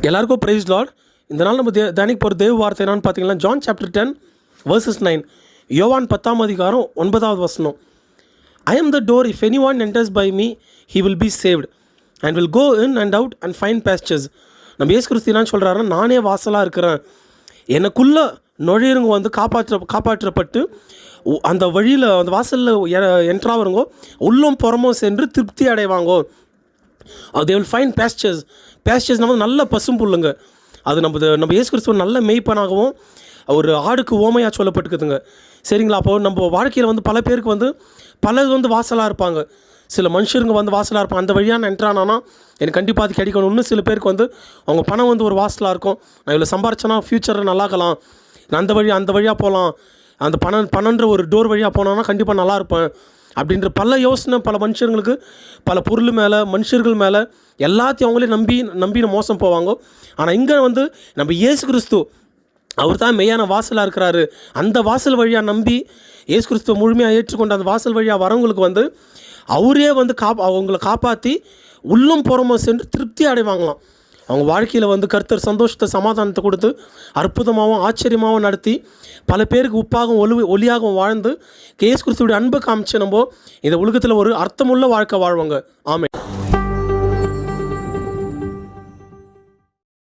எல்லாருக்கும் price Lord. இந்த நாள் நம்ம தியானிக்க போகிற தேவ வார்த்தை என்னன்னு பார்த்தீங்கன்னா ஜான் சாப்டர் 10 verses 9. யோவான் 10ஆம் அதிகாரம் 9வது வசனம். I am the door, if anyone enters by me he will be saved and will go in and out and find pastures. நம்ம இயேசு கிறிஸ்து என்ன சொல்கிறாருன்னா, நானே வாசலாக இருக்கிறேன், எனக்குள்ளே நுழையிறவங்க வந்து காப்பாற்றப்பட்டு அந்த வழியில் அந்த வாசலில் என்ட்ராகிறவங்க உள்ளம் புறமும் சென்று திருப்தி அடைவாங்கோ. they will find pastures. நம்ம நல்ல பசும்புல்லுங்க. அது நம்ம இயேசு கிறிஸ்துவ நல்ல மெய்ப்பனாகவும் ஒரு ஆடுக்கு ஓமையாக சொல்லப்பட்டுக்குதுங்க. சரிங்களா? அப்போ நம்ம வாழ்க்கையில் வந்து பல பேருக்கு வந்து பலது வந்து வாசலாக இருப்பாங்க. சில மனுஷருங்க வந்து வாசலாக இருப்பாங்க, அந்த வழியாக நான் என்ட்ரானா எனக்கு கண்டிப்பாக அது கிடைக்கணும். இன்னும் சில பேருக்கு வந்து அவங்க பணம் வந்து ஒரு வாசலாக இருக்கும், நான் இவ்வளோ சம்பாரிச்சேன்னா ஃப்யூச்சரில் நல்லாக்கலாம், நான் அந்த வழியாக போகலாம், அந்த பணன்ற ஒரு டோர் வழியாக போனோன்னா கண்டிப்பாக நல்லா இருப்பேன் அப்படின்ற பல யோசனை பல மனுஷங்களுக்கு பல பொருள் மேலே மனுஷர்கள் மேலே எல்லாத்தையும் அவங்களே நம்பி மோசம் போவாங்க. ஆனால் இங்கே வந்து நம்ம இயேசு கிறிஸ்து அவர் தான் மெய்யான வாசலாக இருக்கிறாரு. அந்த வாசல் வழியாக நம்பி இயேசு கிறிஸ்துவ முழுமையாக ஏற்றுக்கொண்டு அந்த வாசல் வழியாக வரவங்களுக்கு வந்து அவரே வந்து அவங்கள காப்பாற்றி உள்ளம் புறமோ சென்று திருப்தி அடைவாங்களாம். அவங்க வாழ்க்கையில் வந்து கர்த்தர் சந்தோஷத்தை சமாதானத்தை கொடுத்து அற்புதமாகவும் ஆச்சரியமாகவும் நடத்தி பல பேருக்கு உப்பாகவும் ஒளியாகவும் வாழ்ந்து இயேசு கிறிஸ்துவோட அன்பை காமிச்சு நம்ம இந்த உலகத்தில் ஒரு அர்த்தமுள்ள வாழ்க்கை வாழ்வாங்க. ஆமென்.